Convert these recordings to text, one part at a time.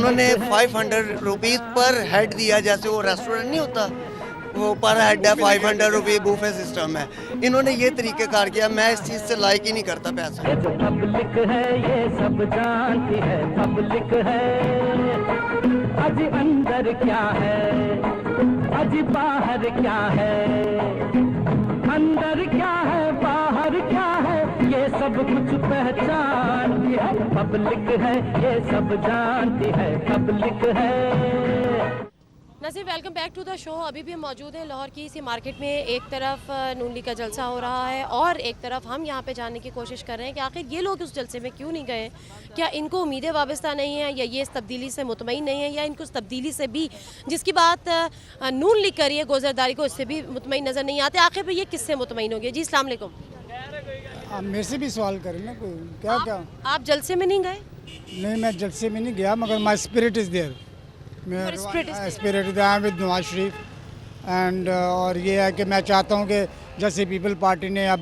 उन्होंने 500 रुपीज़ पर हेड दिया, जैसे वो रेस्टोरेंट नहीं होता, वो पर हेड है 500 रुपये, बूफे सिस्टम है। इन्होंने ये तरीक़ेकार किया, मैं इस चीज़ से लाइक ही नहीं करता पैसा। ये जो पब्लिक है ये सब जानती है, पब्लिक है आज अंदर क्या है, आज बाहर क्या है, अंदर क्या है बाहर क्या है, ये सब कुछ पहचानती है, पब्लिक है ये सब जानती है, पब्लिक है। Naseeb, welcome back to the show. अभी भी हम मौजूद हैं लाहौर की इसी मार्केट में। एक तरफ नून लीग का जलसा हो रहा है और एक तरफ हम यहाँ पे जानने की कोशिश कर रहे हैं कि आखिर ये लोग उस जलसे में क्यों नहीं गए। क्या इनको उम्मीदें वाबस्ता नहीं हैं, या ये इस तब्दीली से मुतमईन नहीं है, या इनको इस तब्दीली से भी, जिसकी बात नून लीग करी है गोजरदारी को, इससे भी मुतमईन नज़र नहीं आते। आखिर ये किससे मुतमईन हो गए? जी अस्सलाम वालेकुम। आप मेरे से भी सवाल करें ना, कोई क्या क्या आप जलसे में नहीं गए? नहीं, मैं जलसे में नहीं गया, मगर my spirit is there. Spirit with Nawaz Sharif and और ये है कि मैं चाहता हूँ कि जैसे पीपल पार्टी ने अब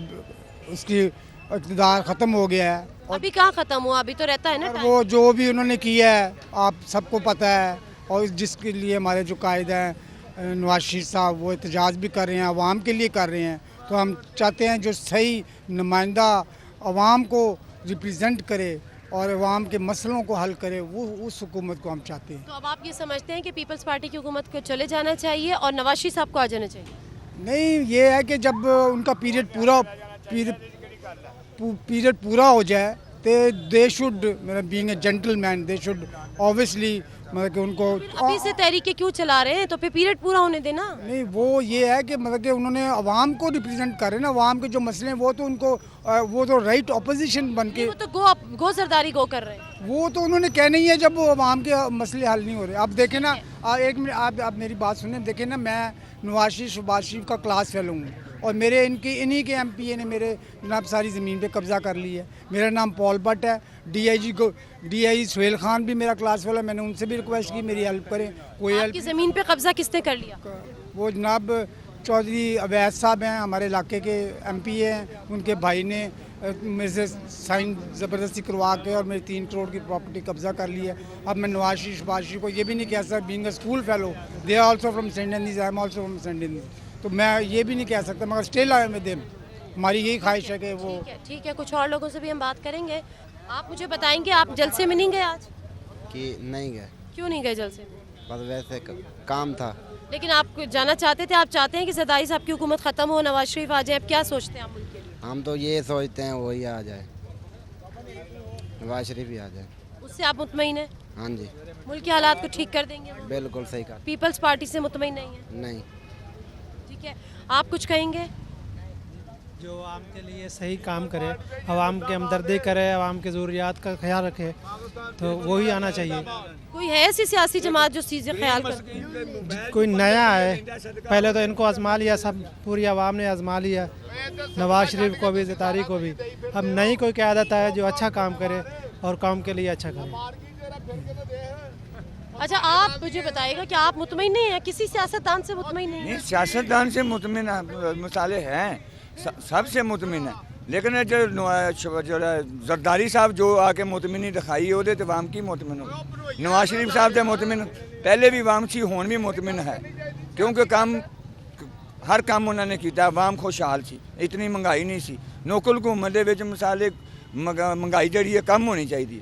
उसकी इक़्तिदार ख़त्म हो गया है, और अभी कहाँ ख़त्म हुआ, अभी तो रहता है ना टाइम। वो जो भी उन्होंने किया है आप सबको पता है, और जिसके लिए हमारे जो कायद हैं नवाज शरीफ साहब, वो एहतजाज भी कर रहे हैं, अवाम के लिए कर रहे हैं। तो हम चाहते हैं जो सही नुमाइंदा अवाम को रिप्रेजेंट करे और अवाम के मसलों को हल करे, वो उस हुकूमत को हम चाहते हैं। तो अब आप ये समझते हैं कि पीपल्स पार्टी की हुकूमत को चले जाना चाहिए और नवाज शरीफ साहब को आ जाना चाहिए? नहीं, ये है कि जब उनका पीरियड पूरा हो जाए तो they should being a gentleman, they should obviously मतलब कि उनको अभी से तहरीकें क्यों चला रहे हैं, तो फिर पीरियड पूरा होने देना। नहीं, वो ये है कि मतलब कि उन्होंने अवाम को रिप्रेजेंट करे ना, अवाम के जो मसले हैं वो तो उनको वो तो राइट अपोजिशन बन के वो तो गो सरदारी गो कर रहे हैं। वो तो उन्होंने कहना ही है जब वो अवाम के मसले हल नहीं हो रहे। अब देखें ना, एक मिनट आप मेरी बात सुने। देखें ना, मैं नवाज शरीफ का क्लास फेलो हूँ और मेरे इन्हीं के एमपीए ने मेरे जनाब सारी ज़मीन पे कब्ज़ा कर लिया है। मेरा नाम पॉल भट्ट है। डीआईजी सुहेल खान भी मेरा क्लास फेलो है। मैंने उनसे भी रिक्वेस्ट की मेरी हेल्प करें। कोई आपकी ज़मीन पे कब्जा किसने कर लिया? वो जनाब चौधरी अवैध साहब हैं, हमारे इलाके के एमपीए हैं। उनके भाई ने मेरे से साइन ज़बरदस्ती करवा के और मेरी 3 करोड़ की प्रॉपर्टी कब्जा कर ली है। अब मैं नवाज शरीफ को ये भी नहीं कह सकता, being a school fellow, they are also from Saint Andy's, I am also from Saint Andy's, तो मैं ये भी नहीं कह सकता, मगर still I am with him. हमारी यही ख्वाहिश है कि वो ठीक है। कुछ और लोगों से भी हम बात करेंगे। आप मुझे बताएंगे, आप जलसे में नहीं गए आज? कि नहीं गए। क्यों नहीं गए जलसे में? बस वैसे काम था। लेकिन आप जाना चाहते थे, आप चाहते हैं कि ज़रदारी साहब की हुकूमत ख़त्म हो, नवाज शरीफ आ जाए। अब क्या सोचते हैं आप मुल्क के लिए? हम तो ये सोचते हैं वही आ जाए, नवाज शरीफ ही आ जाए। उससे आप मुतमईन हैं? हाँ जी, मुल्क के हालात को ठीक कर देंगे वो? बिल्कुल सही कहा। पीपल्स पार्टी से मुतमईन नहीं है? नहीं। ठीक है, आप कुछ कहेंगे? जो आवाम के लिए सही काम करे, आवाम के हमदर्दी करे, आवाम के ज़रूरियात का ख्याल रखे, तो वही आना चाहिए। कोई है ऐसी सियासी जमात जो चीज़ें ख्याल करती है? कोई नया है, पहले तो इनको आजमा लिया, सब पूरी आवाम ने आजमा लिया, नवाज शरीफ को भी, ज़रदारी को भी। अब नई कोई क़यादत है जो अच्छा काम करे और काम के लिए अच्छा करे। अच्छा, आप मुझे बताइएगा कि आप मुतमईन नहीं हैं, किसी सियासतदान से मुतमईन नहीं नहीं, है? सियासतदान से मुतमिन मसाले हैं, सबसे मुतमिन है, लेकिन जो जरदारी साहब जो आके मुतमिनी दिखाई है वो तो वाम की मुतमिन हो। नवाज शरीफ साहब तो मुतमिन पहले भी वाम सी, हुण भी मुतमिन है, क्योंकि काम हर काम उन्होंने किया, वाम खुशहाल सी, इतनी महंगाई नहीं सी। नौकल हुकूमत के विच मिसाले महंगाई जी है कम होनी चाहिए।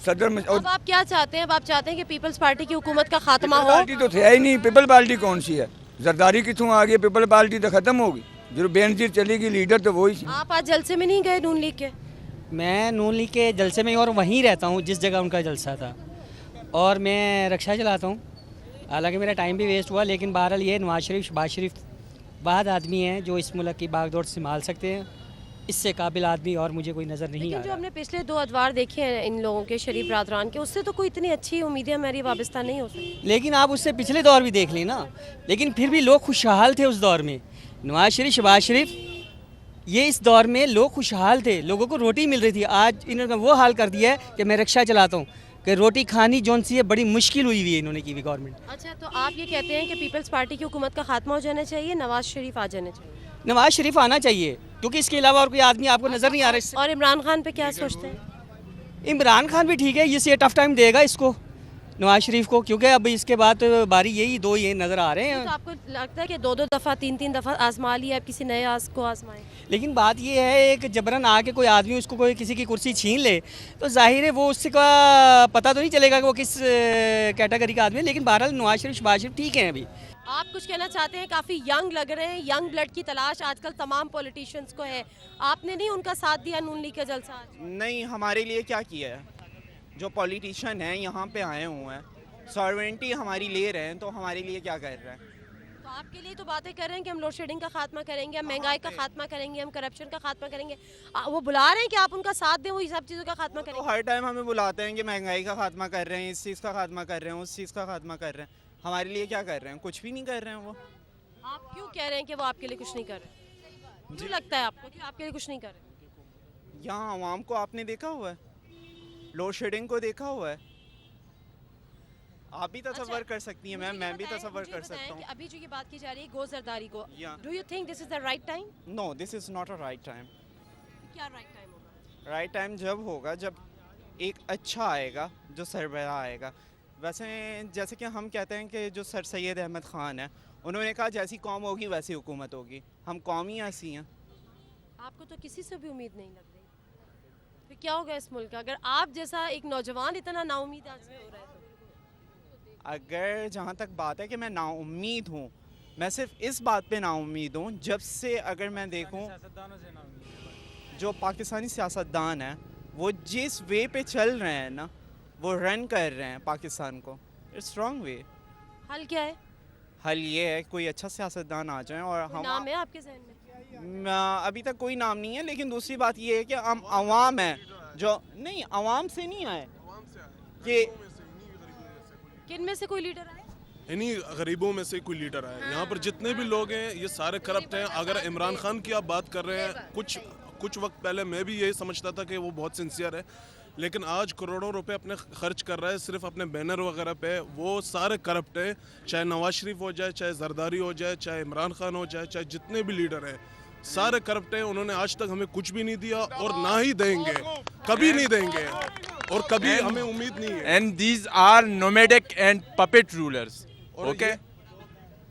सदर अब आप क्या चाहते हैं? अब आप चाहते हैं कि पीपल्स पार्टी की हुकूमत का खात्मा हो? पार्टी तो है ही नहीं, पीपल पार्टी कौन सी है? जरदारी कितों आ गई, पीपल पार्टी तो खत्म होगी, जो बेनजीर चलेगी, लीडर तो वही। आप आज जलसे में नहीं गए नून लीग के? मैं नून लीग के जलसे में और वहीं रहता हूँ जिस जगह उनका जलसा था, और मैं रिक्शा चलाता हूँ। हालांकि मेरा टाइम भी वेस्ट हुआ, लेकिन बहरहाल ये नवाज शरीफ वाहिद आदमी हैं जो इस मुल्क की बागडोर संभाल सकते हैं। इससे काबिल आदमी और मुझे कोई नज़र नहीं आ रहा। जो हमने पिछले 2 अदवार देखे हैं इन लोगों के, शरीफ बरादरान के, उससे तो कोई इतनी अच्छी उम्मीदें हमारी वाबस्ता नहीं हो सकती। लेकिन आप उससे पिछले दौर भी देख लें ना, लेकिन फिर भी लोग खुशहाल थे उस दौर में। नवाज शरीफ, शहबाज शरीफ, ये इस दौर में लोग खुशहाल थे, लोगों को रोटी मिल रही थी। आज इन्होंने वो हाल कर दिया है कि मैं रिक्शा चलाता हूँ, कि रोटी खानी जौन सी है बड़ी मुश्किल हुई हुई है इन्होंने की भी गवर्नमेंट। अच्छा, तो आप ये कहते हैं कि पीपल्स पार्टी की हुकूमत का खात्मा हो जाना चाहिए, नवाज शरीफ आ जाना चाहिए? नवाज शरीफ आना चाहिए, क्योंकि इसके अलावा और कोई आदमी आपको नज़र नहीं आ रहा। और इमरान खान पे क्या सोचते हैं? इमरान खान भी ठीक है, ये टफ टाइम देगा इसको, नवाज शरीफ को, क्योंकि अब इसके बाद बारी यही दो ये नज़र आ रहे तो हैं। आपको लगता है कि 2-2 दफ़ा 3-3 दफ़ा आजमा लिया, अब किसी नए आस को आजमाएं? लेकिन बात ये है, एक जबरन आके कोई आदमी उसको कोई किसी की कुर्सी छीन ले तो जाहिर है वो उसका पता तो नहीं चलेगा कि वो किस कैटेगरी का आदमी है। लेकिन बहरहाल नवाज शरीफ शहबाज शरीफ ठीक हैं अभी। आप कुछ कहना चाहते हैं? काफ़ी यंग लग रहे हैं, यंग ब्लड की तलाश आजकल तमाम पॉलिटिशियंस को है, आपने नहीं उनका साथ दिया नून लीग का जलसा आज? नहीं, हमारे लिए क्या किया है? जो पॉलिटिशियन हैं यहाँ पे आए हुए हैं, सॉवरेंटी हमारी ले रहे हैं, तो हमारे लिए क्या कर रहे हैं? तो आपके लिए तो बातें कर रहे हैं कि हम लोड शेडिंग का खात्मा करेंगे, हम महंगाई का खात्मा करेंगे, हम करप्शन का खात्मा करेंगे। वो बुला रहे हैं कि आप उनका साथ दें, वो सब चीज़ों का खात्मा तो करेंगे। हर टाइम हमें बुलाते हैं कि महंगाई का खात्मा कर रहे हैं, इस चीज़ का खात्मा कर रहे हैं, उस चीज़ का खात्मा कर रहे हैं। हमारे लिए क्या कर रहे हैं? कुछ भी नहीं कर रहे हैं वो। आप क्यों कह रहे हैं कि वो आपके लिए कुछ नहीं कर रहे? क्यों लगता है आपको कि आपके लिए कुछ नहीं कर रहे? यहाँ आवाम को आपने देखा हुआ है, लोड शेडिंग को देखा हुआ है। आप भी तसव्वुर कर सकती हैं मैम, मैं भी तसव्वुर कर सकता हूँ। अभी जो ये बात की जा रही है गो जरदारी को, Yeah. Do you think this is the right time? No, this is not a right time. क्या राइट टाइम होगा? राइट टाइम जब होगा जब एक अच्छा आएगा, जो सरबराह आएगा। वैसे जैसे कि हम कहते हैं कि जो सर सैयद अहमद ख़ान है, उन्होंने कहा जैसी कौम होगी वैसी हुकूमत होगी। हम कौम ही ऐसी हैं। आपको तो किसी से भी उम्मीद नहीं लग रही, फिर क्या होगा इस मुल्क का अगर आप जैसा एक नौजवान इतना नाउम्मीद आज से हो रहा है? अगर जहाँ तक बात है कि मैं नाउम्मीद हूँ, मैं सिर्फ इस बात पे नाउम्मीद हूँ जब से अगर मैं देखूँ जो पाकिस्तानी सियासतदान है वो जिस वे पे चल रहे हैं ना, वो रन कर रहे हैं पाकिस्तान को, इट्स रॉन्ग वे। हल क्या है? हल ये है कोई अच्छा सियासतदान आ जाए और कोई हम नाम है आपके जहन में? अभी तक कोई नाम नहीं है, लेकिन दूसरी बात ये है कि हम आवाम है जो नहीं, आवाम से नहीं आए कि किन में से कोई लीडर आए? इन्हीं गरीबों में से कोई लीडर आए। यहाँ पर जितने भी लोग हैं ये सारे करप्ट हैं। अगर इमरान खान की आप बात कर रहे हैं, कुछ वक्त पहले मैं भी यही समझता था कि वो बहुत सिंसियर है, लेकिन आज करोड़ों रुपए अपने खर्च कर रहा है सिर्फ अपने बैनर वगैरह पे। वो सारे करप्ट हैं, चाहे नवाज शरीफ हो जाए, चाहे जरदारी हो जाए, चाहे इमरान खान हो जाए, चाहे जितने भी लीडर हैं, सारे करप्ट हैं। उन्होंने आज तक हमें कुछ भी नहीं दिया और ना ही देंगे, कभी नहीं देंगे और कभी हमें उम्मीद नहीं है। And these are nomadic and puppet rulers. Okay?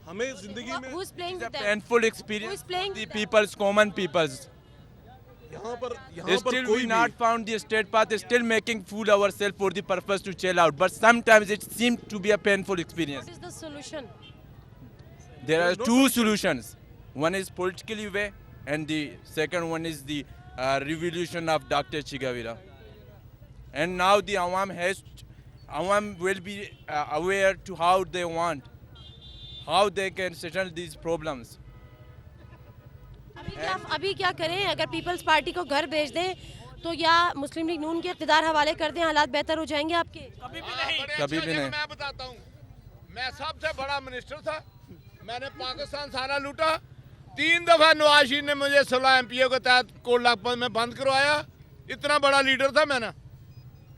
हमें जिंदगी में Who's playing It's a with them? painful Who experience. is playing The with them? people's, common people's. यहाँ पर Still कोई we not found the straight path. Still making fool ourselves for the purpose to chill out. But sometimes it seems to be a painful experience. What is the solution? There are two solutions. One is politically way, and the second one is the revolution of Dr. Che Guevara. And now the Awam will be aware to how they want, how they can settle these problems. अभी क्या करें? अगर peoples party को घर भेज दें तो या मुस्लिम लीग नून के इक़्तिदार हवाले कर दें, हालात बेहतर हो जाएंगे आपके? कभी भी नहीं। मैं बताता हूँ, मैं सबसे बड़ा मिनिस्टर था, मैंने पाकिस्तान सारा लूटा। 3 दफा नवाज शरीफ ने मुझे 16 MPO के तहत कोट लखपत में बंद करवाया। इतना बड़ा लीडर था मैंने,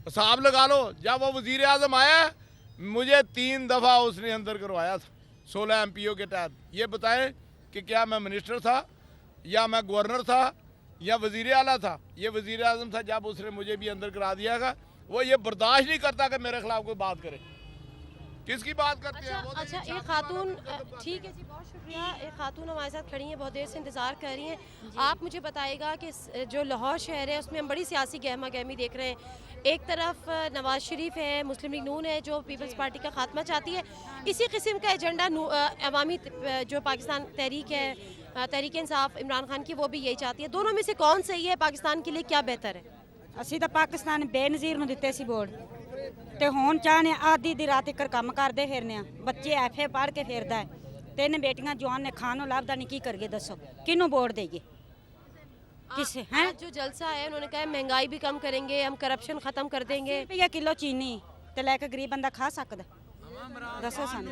हिसाब लगा लो। जब वो वजीर आजम आया, मुझे 3 दफा उसने अंदर करवाया था 16 MPO के तहत। ये बताएं कि क्या मैं मिनिस्टर था या मैं गवर्नर था या वजीर आला था? ये वजीर आजम था जब उसने मुझे भी अंदर करा दिया था। वो ये बर्दाश्त नहीं करता कि मेरे खिलाफ कोई बात करे। किसकी बात करते हैं? अच्छा, एक खातून, ठीक है जी, बहुत शुक्रिया। एक खातून हमारे साथ खड़ी हैं, बहुत देर से इंतज़ार कर रही हैं। आप मुझे बताइएगा कि जो लाहौर शहर है उसमें हम बड़ी सियासी गहमा गहमी देख रहे हैं। एक तरफ नवाज शरीफ है, मुस्लिम लीग नून है जो पीपल्स पार्टी का खात्मा चाहती है। इसी किस्म का एजेंडा अवामी जो पाकिस्तान तहरीक है, तहरीक इंसाफ इमरान खान की, वो भी यही चाहती है। दोनों में से कौन सही है? पाकिस्तान के लिए क्या बेहतर है? ਅਸੀਂ ਤਾਂ ਪਾਕਿਸਤਾਨ ਬੇਨਜ਼ੀਰ ਨੂੰ ਦਿੱਤੇ ਸੀ ਵੋਟ ਤੇ ਹੁਣ ਚਾਹਨੇ ਆਦੀ ਦੀ ਰਾਤ ਤੱਕ ਕੰਮ ਕਰਦੇ ਫਿਰਨੇ ਆ। ਬੱਚੇ ਐਫਏ ਪੜ੍ਹ ਕੇ ਫਿਰਦਾ ਹੈ, 3 ਬੇਟੀਆਂ ਜਵਾਨ ਨੇ, ਖਾਣ ਨੂੰ ਲੱਭਦਾ ਨਹੀਂ। ਕੀ ਕਰੀਏ ਦੱਸੋ, ਕਿਹਨੂੰ ਵੋਟ ਦੇਈਏ? किसे हैं? जो जलसा है उन्होंने कहा महंगाई भी कम करेंगे, हम करप्शन खत्म कर देंगे। रुपया किलो चीनी ते लैके गरीब बंदा खा सकदा? दसो सानू।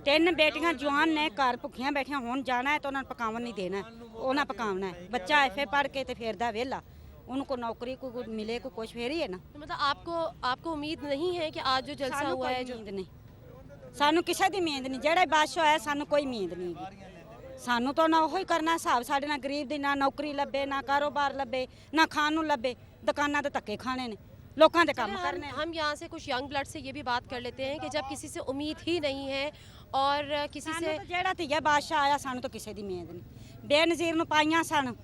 3 बेटियां जवान ने घर भुखियां बैठियां, हुण जाना है तो उन्होंने पकावन नहीं देना, उन्हें पकावना है। बच्चा एफए पढ़ के ते फिरदा वेला, उनको नौकरी को मिले को कुछ फेर ही है ना। तो मतलब आपको उम्मीद नहीं है कि आज जो जलसा हुआ है? जो नहीं, सानू किसी की उम्मीद नहीं। जेड़ा बादशाह है सानू कोई उम्मीद नहीं। सानू तो ना वही करना हिसाब, साढ़े ना गरीब दी ना नौकरी लभे, ना कारोबार लभे, ना खाण नूं लभे। दुकानां ते धक्के खाने ने। लोगों के काम चलें, करने हम यहाँ से कुछ यंग ब्लड से ये भी बात कर लेते हैं कि जब किसी से उम्मीद ही नहीं है और किसी से ਜਿਹੜਾ ਧੀਆ ਬਾਦਸ਼ਾਹ ਆਇਆ ਸਾਨੂੰ ਤਾਂ ਕਿਸੇ ਦੀ ਉਮੀਦ ਨਹੀਂ ਬੇਨਜ਼ੀਰ ਨੂੰ ਪਾਈਆਂ ਸਨ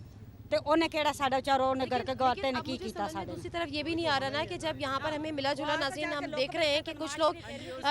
ਤੇ ਉਹਨੇ ਕਿਹੜਾ ਸਾਡਾ ਵਿਚਾਰੋ ਉਹਨੇ ਕਰਕੇ ਗੌਰਤੇ ने की कीता साडे दूसरी तरफ ये भी नहीं आ रहा ना कि जब यहाँ पर हमें मिला जुला नाज़रीन हम देख रहे हैं कि कुछ लोग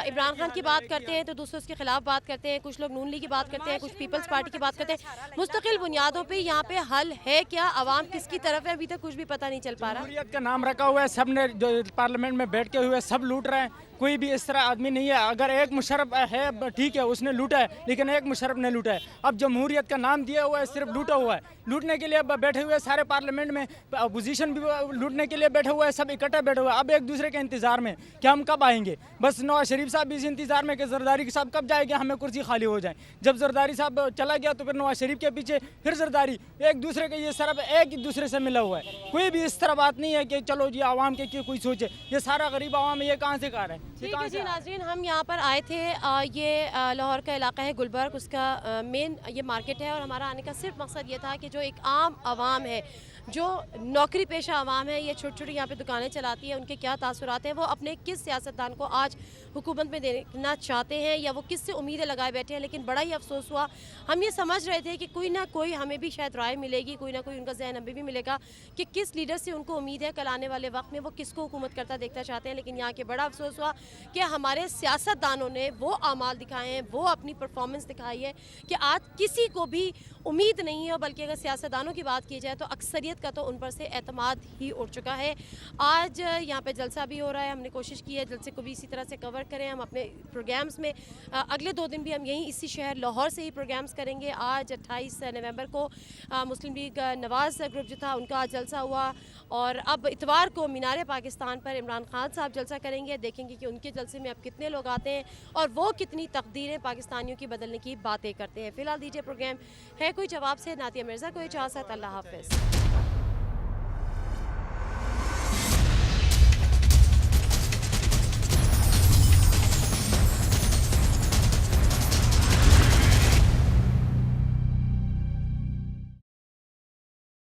इमरान खान की बात करते हैं तो दूसरे उसके खिलाफ बात करते हैं, कुछ लोग नून लीग की बात करते हैं, कुछ पीपल्स पार्टी की बात करते हैं। मुस्तकिल बुनियादों पे यहाँ पे हल है क्या? आवाम किसकी तरफ है? अभी तक कुछ भी पता नहीं चल पा रहा। जमहूरियत का नाम रखा हुआ है, सब ने जो पार्लियामेंट में बैठ के हुए सब लूट रहे हैं। कोई भी इस तरह आदमी नहीं है। अगर एक मुशर्रफ है ठीक है उसने लूटा है, लेकिन एक मुशर्रफ ने लूटा है। अब जमहूरियत का नाम दिया हुआ है, सिर्फ लूटा हुआ है। लूटने के लिए अब बैठे हुए सारे पार्लियामेंट में, अपोजिशन भी लूटने के लिए बैठे हुए हैं, सब इकट्ठा बैठे हुए हैं। अब एक दूसरे के इंतजार में कि हम कब आएंगे। बस नवाज शरीफ साहब भी इस इंतजार में कि जरदारी साहब कब जाएंगे, हमें कुर्सी खाली हो जाए। जब जरदारी साहब चला गया तो फिर नवाज शरीफ के पीछे फिर जरदारी, एक दूसरे के ये सरब एक दूसरे से मिला हुआ है। कोई भी इस तरह बात नहीं है कि चलो जी आवाम के कोई सोचे। ये सारा गरीब आवाम ये कहाँ से कार है। ठीक है जी नाज़रीन, हम यहाँ पर आए थे, ये लाहौर का इलाका है गुलबर्ग, उसका मेन ये मार्केट है और हमारा आने का सिर्फ मकसद ये था कि जो एक आम आवाम है, जो नौकरी पेशा आवाम है, ये छोटी छोटी यहाँ पे दुकानें चलाती है, उनके क्या तासुरात हैं, वो अपने किस सियासतदान को आज हुकूमत में देना चाहते हैं या वो किससे उम्मीदें लगाए बैठे हैं। लेकिन बड़ा ही अफसोस हुआ, हम ये समझ रहे थे कि कोई ना कोई हमें भी शायद राय मिलेगी, कोई ना कोई उनका जहन हमें भी मिलेगा कि किस लीडर से उनको उम्मीद है कल आने वाले वक्त में वो किसको हुकूमत करता देखना चाहते हैं। लेकिन यहाँ के बड़ा अफसोस हुआ कि हमारे सियासतदानों ने वो आमाल दिखाए हैं, वो अपनी परफॉर्मेंस दिखाई है कि आज किसी को भी उम्मीद नहीं है। बल्कि अगर सियासतदानों की बात की जाए तो अक्सरियत का तो उन पर से एतमाद ही उठ चुका है। आज यहाँ पे जलसा भी हो रहा है, हमने कोशिश की है जलसे को भी इसी तरह से कवर करें हम अपने प्रोग्राम्स में। अगले 2 दिन भी हम यहीं इसी शहर लाहौर से ही प्रोग्राम्स करेंगे। आज 28 नवंबर को मुस्लिम लीग नवाज़ ग्रुप जो था उनका आज जलसा हुआ और अब इतवार को मीनार पाकिस्तान पर इमरान खान साहब जलसा करेंगे। देखेंगे कि उनके जलसे में अब कितने लोग आते हैं और वो कितनी तकदीरें पाकिस्तानियों की बदलने की बातें करते हैं। फ़िलहाल दीजिए प्रोग्राम है कोई जवाब से नातिया मिर्ज़ा को इजाज़त। अल्लाह हाफ़िज़।